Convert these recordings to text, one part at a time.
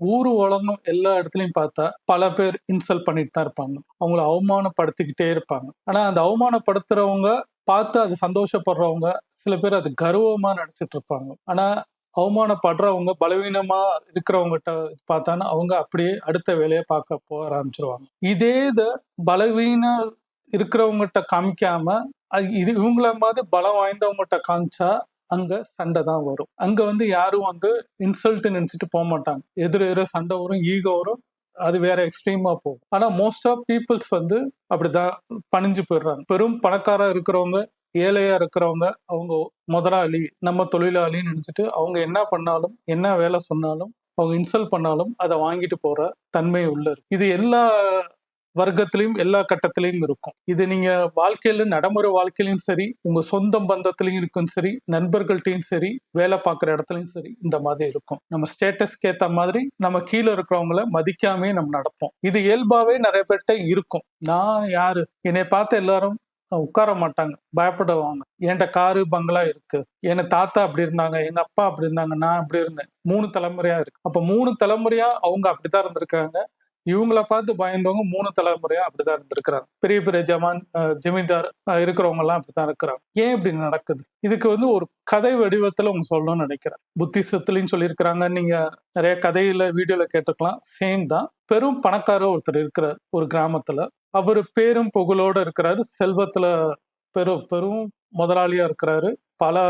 ஊர் உலகம் எல்லா இடத்துலயும் பார்த்தா பல பேர் இன்சல்ட் பண்ணிட்டு தான் இருப்பாங்க. அவங்கள அவமானப்படுத்திக்கிட்டே இருப்பாங்க. ஆனா அந்த அவமானப்படுத்துறவங்க பார்த்து அது சந்தோஷப்படுறவங்க சில பேர் அது கர்வமா நினைச்சிட்டு இருப்பாங்க. ஆனா அவமானப்படுறவங்க பலவீனமா இருக்கிறவங்ககிட்ட பார்த்தானா அவங்க அப்படியே அடுத்த வேலையை பார்க்க போக ஆரம்பிச்சிருவாங்க. இதே இதை பலவீனம் இருக்கிறவங்ககிட்ட காமிக்காம இது இவங்கள மாதிரி பலம் வாய்ந்தவங்ககிட்ட காமிச்சா அங்க சண்டை தான் வரும். அங்க யாரும் இன்சல்ட் நினைச்சிட்டு போக மாட்டாங்க. எதிர சண்டை வரும், ஈகோ வரும், அது வேற எக்ஸ்ட்ரீமா போகும். ஆனா மோஸ்ட் ஆஃப் பீப்புள்ஸ் அப்படிதான் பணிஞ்சு போயிடுறாங்க. பெரும் பணக்காரா இருக்கிறவங்க ஏழையா இருக்கிறவங்க அவங்க முதலாளி நம்ம தொழிலாளின்னு நினைச்சிட்டு அவங்க என்ன பண்ணாலும் என்ன வேலை சொன்னாலும் அவங்க இன்சல்ட் பண்ணாலும் அதை வாங்கிட்டு போற தன்மை உள்ள இருக்கு. இது எல்லா வர்க்கத்திலையும் எல்லா கட்டத்திலையும் இருக்கும். இது நீங்க வாழ்க்கையில நடைமுறை வாழ்க்கையிலும் சரி, உங்க சொந்த பந்தத்திலையும் இருக்கும் சரி, நண்பர்கள்ட்டையும் சரி, வேலை பார்க்குற இடத்துலையும் சரி, இந்த மாதிரி இருக்கும். நம்ம ஸ்டேட்டஸ்க்கு ஏற்ற மாதிரி நம்ம கீழே இருக்கிறவங்கள மதிக்காமே நம்ம நடப்போம். இது இயல்பாவே நிறைய பேர்கிட்ட இருக்கும். நான் யாரு, என்னை பார்த்து எல்லாரும் உட்கார மாட்டாங்க, பயப்படுவாங்க. என்கிட்ட காரு பங்களா இருக்கு, என் தாத்தா அப்படி இருந்தாங்க, எங்க அப்பா அப்படி இருந்தாங்க, நான் அப்படி இருந்தேன். 3 தலைமுறையா இருக்கு. அப்ப 3 தலைமுறையா அவங்க அப்படித்தான் இருந்திருக்காங்க. இவங்கள பார்த்து பயந்தவங்க 3 தலைமுறையா அப்படிதான் இருந்திருக்கிறாங்க. பெரிய பெரிய ஜமீன்தார் இருக்கிறவங்க எல்லாம் அப்படித்தான் இருக்கிறாங்க. ஏன் இப்படி நடக்குது? இதுக்கு ஒரு கதை வடிவத்துல அவங்க சொல்லணும்னு நினைக்கிறேன். புத்திசத்துலயும் சொல்லியிருக்கிறாங்க, நீங்க நிறைய கதையில வீடியோல கேட்டுக்கலாம். சேம் தான். பெரும் பணக்காரர் ஒருத்தர் இருக்கிறார் ஒரு கிராமத்துல. அவரு பேரும் புகழோட இருக்கிறாரு, செல்வத்துல பெரும் முதலாளியா இருக்கிறாரு, பல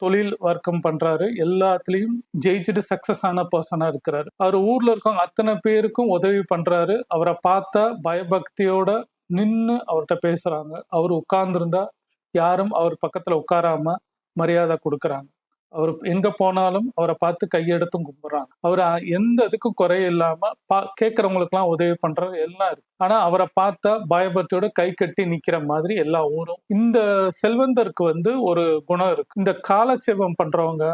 தொழில் வர்க்கம் பண்றாரு, எல்லாத்துலயும் ஜெயிச்சுட்டு சக்சஸ் ஆன பர்சனா இருக்கிறாரு. அவர் ஊர்ல இருக்கவங்க அத்தனை பேருக்கும் உதவி பண்றாரு. அவரை பார்த்தா பயபக்தியோட நின்னு அவர்கிட்ட பேசுறாங்க. அவர் உட்கார்ந்துருந்தா யாரும் அவர் பக்கத்துல உட்காராம மரியாதை கொடுக்கறாங்க. அவர் எங்க போனாலும் அவரை பார்த்து கையெடுத்தும் கும்பிடுறாங்க. அவர் எந்த இதுக்கும் குறை இல்லாம கேட்கறவங்களுக்கு எல்லாம் உதவி பண்றாரு, எல்லாம் இருக்கு. ஆனா அவரை பார்த்தா பயபக்தியோட கை கட்டி நிக்கிற மாதிரி எல்லா ஊரும். இந்த செல்வந்தருக்கு ஒரு குணம் இருக்கு. இந்த காலட்சேபம் பண்றவங்க,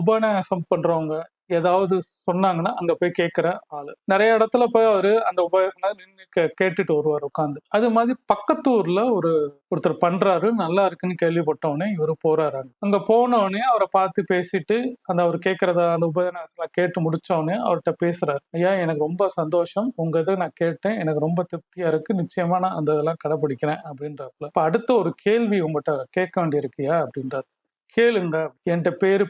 உபநயாசம் பண்றவங்க ஏதாவது சொன்னாங்கன்னா அங்க போய் கேட்கிற ஆளு. நிறைய இடத்துல போய் அவரு அந்த உபதேசம் நின்று கேட்டுட்டு வருவார் உட்காந்து. அது மாதிரி பக்கத்து ஊர்ல ஒருத்தர் பண்றாரு, நல்லா இருக்குன்னு கேள்விப்பட்டவனே இவரு போறாரு. அங்க போனவனே அவரை பார்த்து பேசிட்டு அவர் கேட்கறத அந்த உபதேசம் கேட்டு முடிச்சவனே அவர்கிட்ட பேசுறாரு. ஐயா, எனக்கு ரொம்ப சந்தோஷம், உங்க இதை நான் கேட்டேன், எனக்கு ரொம்ப திருப்தியா இருக்கு, நிச்சயமா நான் அந்த இதெல்லாம் கடைபிடிக்கிறேன் அப்படின்றப்ப இப்ப அடுத்த ஒரு கேள்வி உங்ககிட்ட கேட்க வேண்டியிருக்கியா அப்படின்றாரு. கேளுங்க, என்கிட்ட பேரு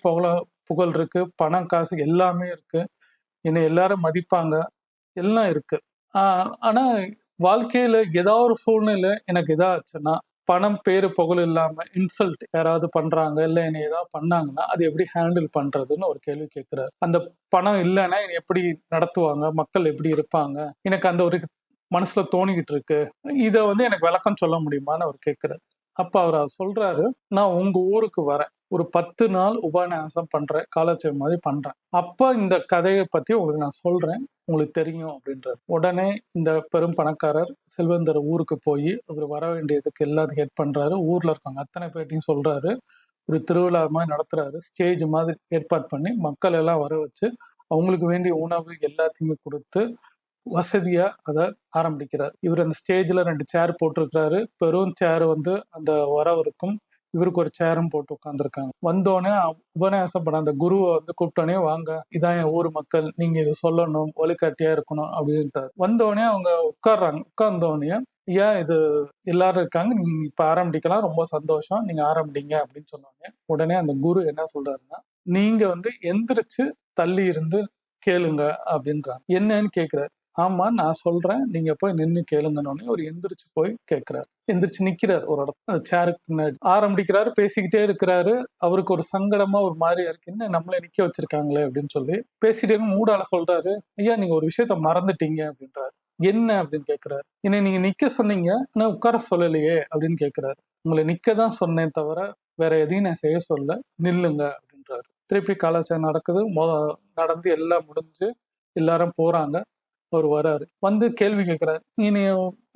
புகழ் இருக்கு, பணம் காசு எல்லாமே இருக்கு, என்னை எல்லாரும் மதிப்பாங்க, எல்லாம் இருக்கு. ஆனா வாழ்க்கையில ஏதாவது ஒரு சூழ்நிலை எனக்கு இதாச்சுன்னா, பணம் பேரு புகழ் இல்லாம இன்சல்ட் யாராவது பண்றாங்க, இல்ல என்னை ஏதாவது பண்ணாங்கன்னா அது எப்படி ஹேண்டில் பண்றதுன்னு ஒரு கேள்வி கேட்கிறாரு. அந்த பணம் இல்லைன்னா என்னை எப்படி நடத்துவாங்க, மக்கள் எப்படி இருப்பாங்க, எனக்கு அந்த ஒரு மனசுல தோணிக்கிட்டு இருக்கு, இதை எனக்கு விளக்கம் சொல்ல முடியுமான்னு அவர் கேட்கிறாரு. அப்ப அவர் சொல்றாரு, நான் உங்க ஊருக்கு வரேன், ஒரு 10 நாள் உபன்யாசம் பண்றேன், காலட்சேபம் மாதிரி பண்றேன், அப்ப இந்த கதையை பத்தி உங்களுக்கு நான் சொல்றேன், உங்களுக்கு தெரியும் அப்படின்றாரு. உடனே இந்த பெரும் பணக்காரர் செல்வந்தர் ஊருக்கு போய் அவர் வர வேண்டியதுக்கு எல்லாத்தையும் ஹெட் பண்றாரு. ஊர்ல இருக்காங்க அத்தனை பேர்ட்டையும் சொல்றாரு. ஒரு திருவிழா மாதிரி நடத்துறாரு. ஸ்டேஜ் மாதிரி ஏற்பாடு பண்ணி மக்கள் எல்லாம் வர வச்சு அவங்களுக்கு வேண்டிய உணவு எல்லாத்தையுமே கொடுத்து வசதியா அதை ஆரம்பிக்கிறார். இவர் அந்த ஸ்டேஜ்ல 2 சேர் போட்டிருக்கிறாரு. பெரும் சேர் அந்த வரவருக்கும் இவருக்கு ஒரு சேரும் போட்டு உட்காந்துருக்காங்க. வந்தோடனே உபன்யாசம் பண்ண அந்த குருவை கூப்பிட்டோடனே, வாங்க, இதான் என் ஊர் மக்கள், நீங்க இது சொல்லணும், வழிகாட்டியா இருக்கணும் அப்படின்ட்டாரு. வந்தோடனே அவங்க உட்கார்றாங்க. உட்கார்ந்தோடனே, ஏன் இது எல்லாரும் இருக்காங்க, நீங்க இப்ப ஆரம்பிக்கலாம், ரொம்ப சந்தோஷம், நீங்க ஆரம்பிங்க அப்படின்னு சொன்னோடனே உடனே அந்த குரு என்ன சொல்றாருன்னா, நீங்க எந்திரிச்சு தள்ளி இருந்து கேளுங்க அப்படின்றாங்க. என்னன்னு கேட்கிறாரு. ஆமா, நான் சொல்றேன், நீங்க போய் நின்னு கேளுங்கன்னு ஒரு எந்திரிச்சு போய் கேட்கிறாரு. எந்திரிச்சு நிக்கிறாரு ஒரு இடத்துல, அந்த சேருக்கு பின்னாடி ஆரம்பிக்கிறாரு, பேசிக்கிட்டே இருக்கிறாரு. அவருக்கு ஒரு சங்கடமா ஒரு மாதிரியா இருக்கு, என்ன நம்மள நிக்க வச்சிருக்காங்களே அப்படின்னு சொல்லி பேசிட்டே மூடால சொல்றாரு, ஐயா, நீங்க ஒரு விஷயத்த மறந்துட்டீங்க அப்படின்றாரு. என்ன அப்படின்னு கேட்கிறாரு. என்னை நீங்க நிக்க சொன்னீங்க, நான் உட்கார சொல்லலையே அப்படின்னு கேட்கிறாரு. உங்களை நிக்க தான் சொன்னேன் தவிர வேற எதையும் நான் செய்ய சொல்ல, நில்லுங்க அப்படின்றாரு. திருப்பி காலாச்சாரம் நடக்குது. நடந்து எல்லாம் முடிஞ்சு எல்லாரும் போறாங்க. அவர் வராரு. கேள்வி கேட்கிறாரு.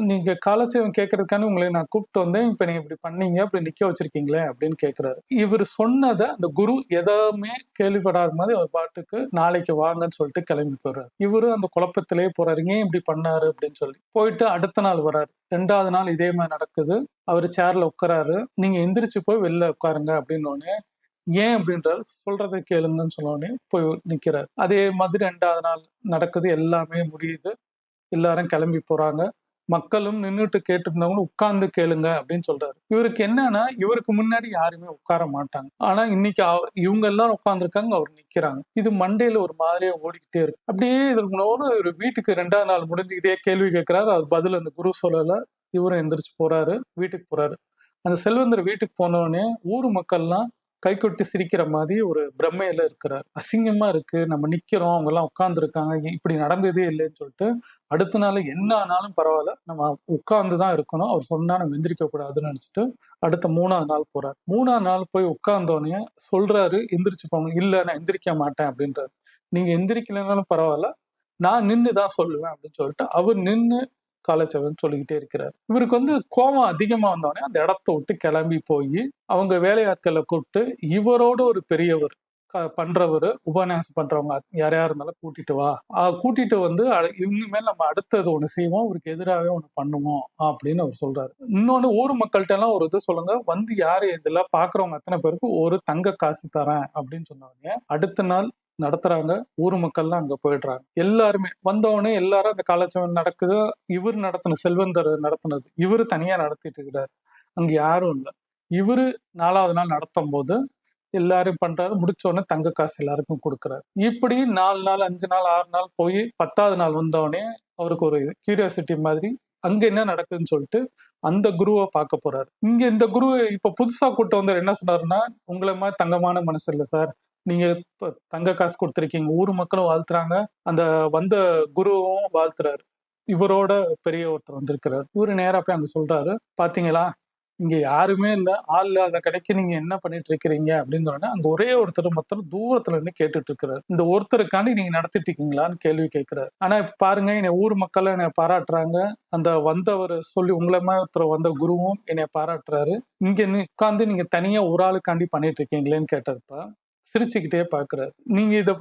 நீங்க காலட்சேபம் கேட்கறதுக்கான உங்களை நான் கூப்பிட்டு வந்தேன், இப்ப நீங்க இப்படி பண்ணீங்க, அப்படி நிக்க வச்சிருக்கீங்களே அப்படின்னு கேட்கிறாரு. இவர் சொன்னதை அந்த குரு எதுவுமே கேள்விப்படாத மாதிரி அவர் பாட்டுக்கு நாளைக்கு வாங்கன்னு சொல்லிட்டு கிளம்பி போறாரு. இவரு அந்த குழப்பத்திலேயே போறாரு, ஏன் இப்படி பண்ணாரு அப்படின்னு சொல்லி. போயிட்டு அடுத்த நாள் வராரு. 2வது நாள் இதே மாதிரி நடக்குது. அவர் சேர்ல உட்காராரு. நீங்க எந்திரிச்சு போய் வெளில உட்காருங்க அப்படின்னு ஏன் அப்படின்றாரு. சொல்றதை கேளுங்கன்னு சொன்ன உடனே போய் நிக்கிறாரு. அதே மாதிரி 2வது நாள் நடக்குது. எல்லாமே முடியுது. எல்லாரும் கிளம்பி போறாங்க. மக்களும் நின்னுட்டு கேட்டுருந்தவங்களும் உட்கார்ந்து கேளுங்க அப்படின்னு சொல்றாரு. இவருக்கு என்னன்னா, இவருக்கு முன்னாடி யாருமே உட்கார மாட்டாங்க. ஆனா இன்னைக்கு இவங்க எல்லாரும் உட்கார்ந்துருக்காங்க. அவர் நிக்கிறாங்க. இது மண்டையில ஒரு மாதிரியா ஓடிக்கிட்டே இருக்கு. அப்படியே இதனோட ஒரு வீட்டுக்கு 2வது நாள் முடிஞ்சு இதே கேள்வி கேட்கிறாரு. அவர் பதில் அந்த குரு சொல்லல. இவரும் எந்திரிச்சு போறாரு. வீட்டுக்கு போறாரு. அந்த செல்வந்தர் வீட்டுக்கு போனோடனே ஊர் மக்கள்லாம் கைகொட்டி சிரிக்கிற மாதிரி ஒரு பிரமையில இருக்கிறார். அசிங்கமா இருக்கு. நம்ம நிக்கிறோம். அவங்க எல்லாம் உட்கார்ந்துருக்காங்க. இப்படி நடந்ததே இல்லைன்னு சொல்லிட்டு அடுத்த நாள் என்ன ஆனாலும் பரவாயில்ல. நம்ம உட்கார்ந்து தான் இருக்கணும். அவர் சொன்னா நம்ம எந்திரிக்க கூடாதுன்னு நினைச்சிட்டு அடுத்த 3வது நாள் போறாரு. 3வது நாள் போய் உட்கார்ந்தோடனே சொல்றாரு, எந்திரிச்சு போங்க. இல்ல நான் எந்திரிக்க மாட்டேன் அப்படின்றாரு. நீங்க எந்திரிக்கலைன்னாலும் பரவாயில்ல. நான் நின்னு தான் சொல்லுவேன் அப்படின்னு சொல்லிட்டு அவர் நின்னு காலச்சவன் சொல்லிக்கிட்டே இருக்கிறார். இவருக்கு கோபம் அதிகமா வந்தோடனே அந்த இடத்த விட்டு கிளம்பி போய் அவங்க வேலையாட்களை கூப்பிட்டு இவரோட ஒரு பெரியவர் பண்றவரு உபன்யாசம் பண்றவங்க யாரையா இருந்தாலும் கூட்டிட்டு வா, கூட்டிட்டு இனிமேல் நம்ம அடுத்தது ஒண்ணு செய்வோம், அவருக்கு எதிராகவே ஒண்ணு பண்ணுவோம் அப்படின்னு அவர் சொல்றாரு. இன்னொன்னு ஊர் மக்கள்கிட்ட எல்லாம் ஒரு இது சொல்லுங்க, யாரு இதெல்லாம் பாக்குறவங்க அத்தனை பேருக்கு ஒரு தங்க காசு தரேன் அப்படின்னு சொன்னாங்க. அடுத்த நாள் நடத்துறாங்க. ஊர் மக்கள்லாம் அங்க போயிடுறாங்க. எல்லாருமே வந்தவொடனே எல்லாரும் அந்த காலச்சவன் நடக்குது. இவர் நடத்தின செல்வந்தர் நடத்தினது இவரு தனியா நடத்திட்டு இருக்கிறாரு. அங்க யாரும் இல்லை. இவரு 4வது நாள் நடத்தும் போது எல்லாரும் பண்றாரு. முடிச்ச உடனே தங்க காசு எல்லாருக்கும் கொடுக்குறாரு. இப்படி 4 நாள் 5 நாள் 6 நாள் போய் 10வது நாள் வந்தவொடனே அவருக்கு ஒரு கியூரியாசிட்டி மாதிரி அங்க என்ன நடக்குதுன்னு சொல்லிட்டு அந்த குருவை பார்க்க போறாரு. இங்க இந்த குரு இப்ப புதுசா கூட்டு வந்தவர் என்ன சொன்னாருன்னா, உங்களை மாதிரி தங்கமான மனசு இல்லை சார், நீங்க தங்க காசு கொடுத்துருக்கீங்க. ஊர் மக்களும் வாழ்த்துறாங்க. அந்த வந்த குருவும் வாழ்த்துறாரு. இவரோட பெரிய ஒருத்தர் வந்திருக்கிறார். இவரு நேரா போய் அங்க சொல்றாரு, பாத்தீங்களா இங்க யாருமே இல்ல. ஆள் இல்லாத கடைக்கு நீங்க என்ன பண்ணிட்டு இருக்கிறீங்க அப்படின்னு சொன்னா, அங்க ஒரே ஒருத்தர் தூரத்துல இருந்து கேட்டுட்டு இருக்கிறாரு. இந்த ஒருத்தருக்காண்டி நீங்க நடத்திட்டு இருக்கீங்களான்னு கேள்வி கேட்கிறாரு. ஆனா இப்ப பாருங்க, என்னை ஊர் மக்கள் என்னை பாராட்டுறாங்க. அந்த வந்தவர் சொல்லி உங்களை மாதிரி ஒருத்தர் வந்த குருவும் என்னை பாராட்டுறாரு. இங்க உட்கார்ந்து நீங்க தனியா ஒரு ஆளுக்காண்டி பண்ணிட்டு இருக்கீங்களேன்னு கேட்டதுப்பா சிரிச்சுக்கிட்டே பாக்குறாரு. நீங்க இத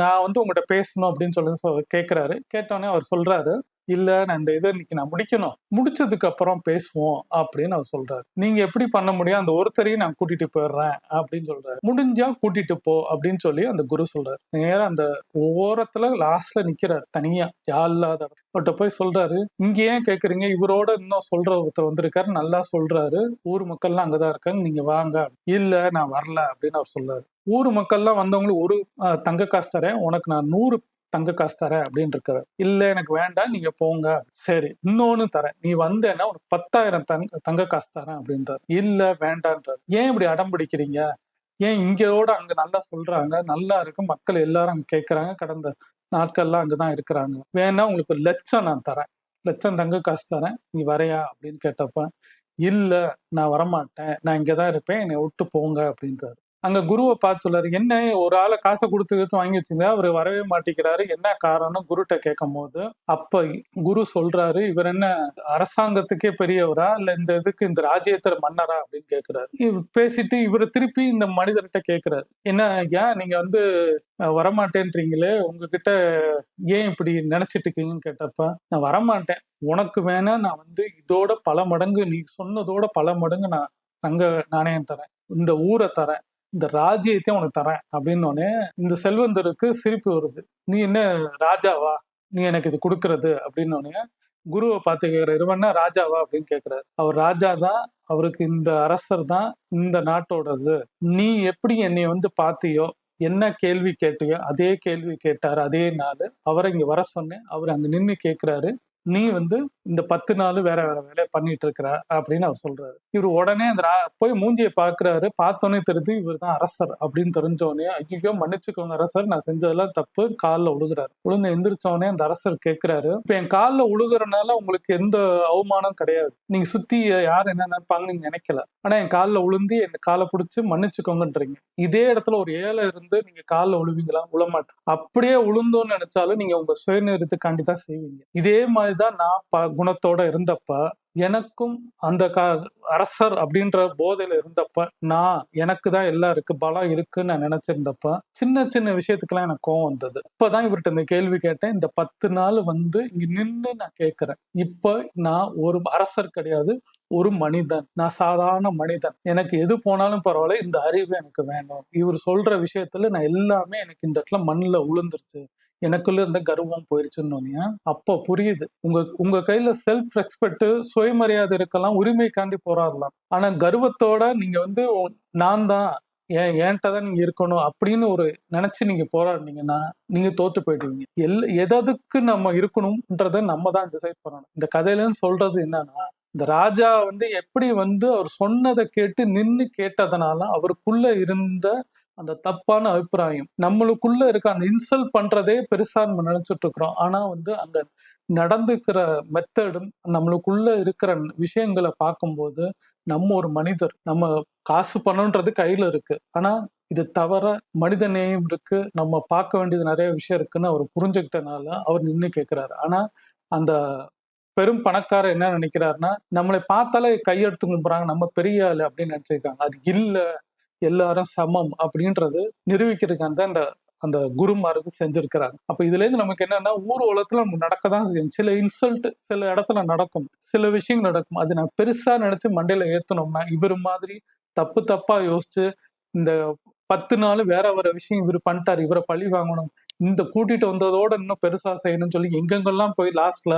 நான் உங்ககிட்ட பேசணும் அப்படின்னு சொல்லி கேட்கிறாரு. கேட்டோடனே அவர் சொல்றாரு, இல்ல நான் இந்த இதை இன்னைக்கு நான் முடிக்கணும், முடிச்சதுக்கு அப்புறம் பேசுவோம் அப்படின்னு அவர் சொல்றாரு. நீங்க எப்படி பண்ண முடியும், அந்த ஒருத்தரையும் நான் கூட்டிட்டு போயிடுறேன் அப்படின்னு சொல்றாரு. முடிஞ்சா கூட்டிட்டு போ அப்படின்னு சொல்லி அந்த குரு சொல்றாரு. நேரம் அந்த ஓரத்துல லாஸ்ட்ல நிக்கிறாரு தனியா, யார் இல்லாத அவர்கிட்ட போய் சொல்றாரு, இங்க ஏன் கேக்குறீங்க, இவரோட இன்னும் சொல்ற ஒருத்தர் வந்திருக்காரு, நல்லா சொல்றாரு, ஊர் மக்கள்லாம் அங்கதான் இருக்காங்க, நீங்க வாங்க. இல்ல நான் வரல அப்படின்னு அவர் சொல்றாரு. ஊர் மக்கள்லாம் வந்தவங்களுக்கு ஒரு தங்க காசு தரேன், உனக்கு நான் 100 தங்க காசு தரேன் அப்படின்னு இருக்காரு. இல்ல எனக்கு வேண்டாம், நீங்க போங்க. சரி இன்னொன்னு தரேன், நீ வந்தேன்னா உனக்கு 10,000 தங்க காசு தரேன் அப்படின்றாரு. இல்ல வேண்டான்றாரு. ஏன் இப்படி அடம் பிடிக்கிறீங்க, ஏன் இங்கோட அங்க நல்லா சொல்றாங்க, நல்லா இருக்கு, மக்கள் எல்லாரும் அங்க கேட்கறாங்க, கடந்த நாட்கள்லாம் அங்கதான் இருக்கிறாங்க, வேணா உங்களுக்கு 1,00,000 நான் தரேன், 1,00,000 தங்க காசு தரேன், நீ வரையா அப்படின்னு கேட்டப்ப இல்ல நான் வரமாட்டேன், நான் இங்கதான் இருப்பேன், என்னை விட்டு போங்க அப்படின்றாரு. அங்க குருவை பார்த்து சொல்றாரு, என்ன ஒரு ஆளை காசை கொடுத்து வாங்கி வச்சுங்க, அவரு வரவே மாட்டேங்கிறாரு, என்ன காரணம் குருட்ட கேட்கும் போது அப்ப குரு சொல்றாரு, இவர் என்ன அரசாங்கத்துக்கே பெரியவரா இல்ல இந்த இந்த ராஜ்யத்துல மன்னரா அப்படின்னு கேட்கிறாரு. பேசிட்டு இவரை திருப்பி இந்த மனிதர்கிட்ட கேட்கிறாரு, என்ன ஏன் நீங்க வரமாட்டேன்றீங்களே, உங்ககிட்ட ஏன் இப்படி நினைச்சிட்டு இருக்கீங்கன்னு கேட்டப்ப, நான் வரமாட்டேன், உனக்கு வேணா நான் இதோட பல மடங்கு, நீ சொன்னதோட பல மடங்கு நான் தங்க நாணயம் தரேன், இந்த ஊரை தரேன், இந்த ராஜ்யத்தையும் உனக்கு தரேன் அப்படின்னோடனே இந்த செல்வந்தருக்கு சிரிப்பு வருது. நீ என்ன ராஜாவா, நீ எனக்கு இது கொடுக்கறது அப்படின்னோடனே குருவை பார்த்து கேட்கிறார், இவன்னா ராஜாவா அப்படின்னு கேட்கிறாரு. அவர் ராஜா தான், அவருக்கு இந்த அரசர் தான் இந்த நாட்டோடது. நீ எப்படி என்னை பார்த்தியோ, என்ன கேள்வி கேட்டியோ அதே கேள்வி கேட்டாரு. அதே நாள் அவரை இங்க வர சொன்னேன், அவர் அங்க நின்று கேட்கிறாரு, நீ இந்த 10 நாள் வேற வேற வேலையை பண்ணிட்டு இருக்கிற அப்படின்னு அவர் சொல்றாரு. இவர் உடனே அந்த போய் மூஞ்சியை பாக்குறாரு. பார்த்தோன்னே தெரிஞ்சு இவர் தான் அரசர் அப்படின்னு தெரிஞ்சோடனே, ஐயோ மன்னிச்சுக்கோங்க அரசர், நான் செஞ்சதெல்லாம் தப்பு, காலில் விழுகிறாரு. விழுந்து எந்திரிச்சோடனே அந்த அரசர் கேட்கிறாரு, இப்ப என் காலில் விழுகிறனால உங்களுக்கு எந்த அவமானம் கிடையாது, நீங்க சுத்தி யார் என்ன நினைப்பாங்கன்னு நினைக்கல, ஆனா என் காலில் விழுந்து என் காலை பிடிச்சி மன்னிச்சுக்கோங்கன்றீங்க. இதே இடத்துல ஒரு ஏழை இருந்து நீங்க காலில் விழுவீங்களா? விழமாட்டேன். அப்படியே விழுந்தோன்னு நினைச்சாலும் நீங்க உங்க சுயநீரத்துக்காண்டி தான் செய்வீங்க. இதே மாதிரிதான் நான் குணத்தோட இருந்தப்ப, எனக்கும் அந்த அரசர் அப்படின்ற போதையில இருந்தப்ப, எனக்கு தான் எல்லாம் இருக்கு, பலம் இருக்குன்னு நான் நினைச்சிருந்தப்ப, சின்ன சின்ன விஷயத்துக்கெல்லாம் எனக்கு கோவம் வந்தது. இப்பதான் இவர்கிட்ட இந்த கேள்வி கேட்டேன். இந்த 10 நாள் இங்க நின்று நான் கேட்கிறேன். இப்ப நான் ஒரு அரசர் கிடையாது, ஒரு மனிதன், நான் சாதாரண மனிதன், எனக்கு எது போனாலும் பரவாயில்ல, இந்த அறிவு எனக்கு வேணும். இவர் சொல்ற விஷயத்துல நான் எல்லாமே எனக்கு இந்த இடத்துல மண்ணுல உளுந்துருச்சு, எனக்குள்ள இருந்த கர்வம் போயிருச்சுன்னு அப்போ புரியுது. உங்க உங்க கையில செல்ஃப் ரெஸ்பெக்ட், சுயமரியாதை இருக்கலாம், உரிமைக்காண்டி போராடலாம். ஆனா கர்வத்தோட நீங்க வந்து நான் தான், என்கிட்ட தான் நீங்க இருக்கணும் அப்படின்னு ஒரு நினைச்சு நீங்க போராடினீங்கன்னா நீங்க தோத்து போயிடுவீங்க. எதுக்கு நம்ம இருக்கணும்ன்றத நம்ம தான் டிசைட் பண்ணணும். இந்த கதையில சொல்றது என்னன்னா, இந்த ராஜா வந்து எப்படி வந்து அவர் சொன்னதை கேட்டு நின்னு கேட்டதனால அவருக்குள்ள இருந்த அந்த தப்பான அபிப்பிராயம், நம்மளுக்குள்ள இருக்க அந்த இன்சல்ட் பண்றதே பெருசா நம்ம நினைச்சிட்டு இருக்கிறோம். ஆனா வந்து அங்க நடந்துக்கிற மெத்தடும், நம்மளுக்குள்ள இருக்கிற விஷயங்களை பார்க்கும்போது நம்ம ஒரு மனிதர், நம்ம காசு பணம்ன்றது கையில இருக்கு, ஆனா இது தவிர மனித நேயம் இருக்கு, நம்ம பார்க்க வேண்டியது நிறைய விஷயம் இருக்குன்னு அவர் புரிஞ்சுக்கிட்டனால அவர் நின்னு கேட்கிறாரு. ஆனா அந்த பெரும் பணக்காரர் என்ன நினைக்கிறாருன்னா, நம்மளை பார்த்தாலே கையெடுத்து கும்பிடுறாங்க, நம்ம பெரிய ஆளு அப்படின்னு நினைச்சிருக்காங்க. அது இல்ல, எல்லாரும் சமம் அப்படின்றது நிரூபிக்கிறதுக்காக தான் இந்த அந்த குருமாருக்கு செஞ்சிருக்கிறாங்க. அப்ப இதுல இருந்து நமக்கு என்னன்னா, ஊர் உலகத்துல நமக்கு நடக்கதான் செய்யும். சில இன்சல்ட் சில இடத்துல நடக்கும், சில விஷயங்கள் நடக்கும். அது நான் பெருசா நினைச்சு மண்டையில ஏத்தனோம்னா, இவர் மாதிரி தப்பு தப்பா யோசிச்சு இந்த 10 நாள் வேற வேற விஷயம் இவர் பண்ணிட்டாரு, இவரை பழி வாங்கணும், இந்த கூட்டிட்டு வந்ததோட இன்னும் பெருசா செய்யணும்னு சொல்லி எங்கெங்கெல்லாம் போய் லாஸ்ட்ல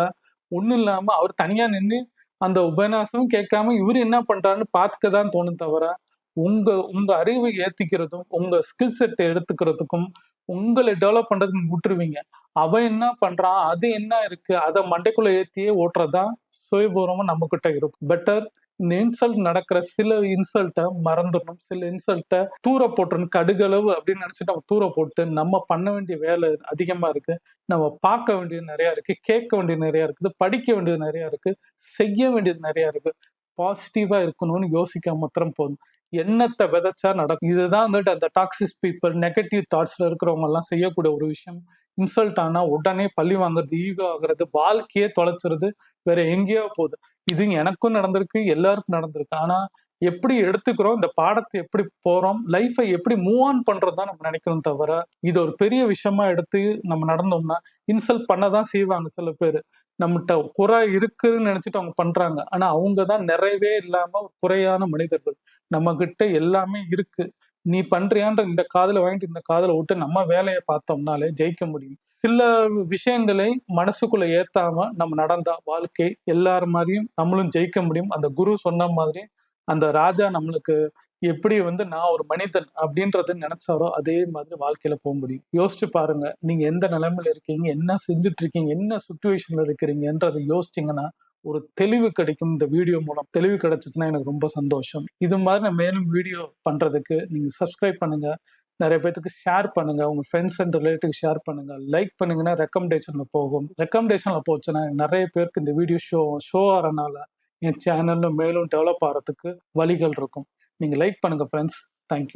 ஒண்ணும் இல்லாம அவர் தனியா நின்று அந்த உபன்யாசமும் கேட்காம இவரு என்ன பண்றாருன்னு பார்த்துக்க தான் தோணும் தவிர, உங்க உங்க அறிவை ஏத்திக்கிறதும் உங்க ஸ்கில் செட்டை எடுத்துக்கிறதுக்கும் உங்களை டெவலப் பண்றதுக்கு விட்டுருவீங்க. அவன் என்ன பண்றான், அது என்ன இருக்கு, அதை மண்டைக்குள்ள ஏத்தியே ஓட்டுறதுதான் சுயபூர்வமா நம்ம கிட்ட இருக்கும். பெட்டர் இந்த இன்சல்ட் நடக்கிற சில இன்சல்ட்டை மறந்துடணும், சில இன்சல்ட்டை தூர போட்டுறணும். கடுகளவு அப்படின்னு நினைச்சிட்டு நம்ம தூர போட்டு நம்ம பண்ண வேண்டிய வேலை அதிகமா இருக்கு, நம்ம பார்க்க வேண்டியது நிறைய இருக்கு, கேட்க வேண்டியது நிறைய இருக்குது, படிக்க வேண்டியது நிறைய இருக்கு, செய்ய வேண்டியது நிறைய இருக்கு. பாசிட்டிவா இருக்கணும்னு யோசிக்க மாத்திரம் போதும். எண்ணத்தை விதைச்சா நடக்கும். இதுதான் வந்துட்டு அந்த டாக்ஸிக் பீப்புள், நெகட்டிவ் தாட்ஸ்ல இருக்கிறவங்க எல்லாம் செய்யக்கூடிய ஒரு விஷயம். இன்சல்ட் ஆனா உடனே பழி வாங்குறது, ஈகோ ஆகுறது, வாழ்க்கையே தொலைச்சிருது, வேற எங்கேயோ போகுது. இது எனக்கும் நடந்திருக்கு, எல்லாருக்கும் நடந்திருக்கு. ஆனா எப்படி எடுத்துக்கிறோம், இந்த பாடத்தை எப்படி போறோம், லைஃபை எப்படி மூவ் ஆன் பண்றதுதான் நம்ம நினைக்கிறோம் தவிர, இது ஒரு பெரிய விஷயமா எடுத்து நம்ம நடந்தோம்னா இன்சல்ட் பண்ணதான் செய்வாங்க சில பேர். நம்மகிட்ட குறை இருக்குன்னு நினைச்சிட்டு அவங்க பண்றாங்க. ஆனா அவங்கதான் நிறையவே இல்லாம குறையான மனிதர்கள். நம்ம கிட்ட எல்லாமே இருக்கு, நீ பண்றியான்ற இந்த காதுல வாங்கிட்டு இந்த காதுல விட்டு நம்ம வேலையை பார்த்தோம்னாலே ஜெயிக்க முடியும். சில விஷயங்களை மனசுக்குள்ள ஏத்தாம நம்ம நடந்தா வாழ்க்கை எல்லார் மாதிரியும் நம்மளும் ஜெயிக்க முடியும். அந்த குரு சொன்ன மாதிரி அந்த ராஜா நம்மளுக்கு எப்படி வந்து நான் ஒரு மனிதன் அப்படின்றத நினைச்சாரோ அதே மாதிரி வாழ்க்கையில போக முடியும். யோசிச்சு பாருங்க, நீங்க எந்த நிலைமையில இருக்கீங்க, என்ன செஞ்சுட்டு இருக்கீங்க, என்ன சுச்சுவேஷன்ல இருக்கிறீங்கன்றதை யோசிச்சீங்கன்னா ஒரு தெளிவு கிடைக்கும். இந்த வீடியோ மூலம் தெளிவு கிடைச்சிச்சுன்னா எனக்கு ரொம்ப சந்தோஷம். இது மாதிரி நான் மேலும் வீடியோ பண்றதுக்கு நீங்க சப்ஸ்கிரைப் பண்ணுங்க, நிறைய பேத்துக்கு ஷேர் பண்ணுங்க, உங்க ஃப்ரெண்ட்ஸ் அண்ட் ரிலேட்டிவ் ஷேர் பண்ணுங்க, லைக் பண்ணீங்கன்னா ரெக்கமெண்டேஷன்ல போகும். ரெக்கமெண்டேஷன்ல போச்சுன்னா நிறைய பேருக்கு இந்த வீடியோ ஷோ ஆறனால என் சேனல்ல மேலும் டெவலப் ஆகிறதுக்கு வழிகள் இருக்கும். நீங்க லைக் பண்ணுங்க ஃப்ரெண்ட்ஸ். தேங்க்யூ.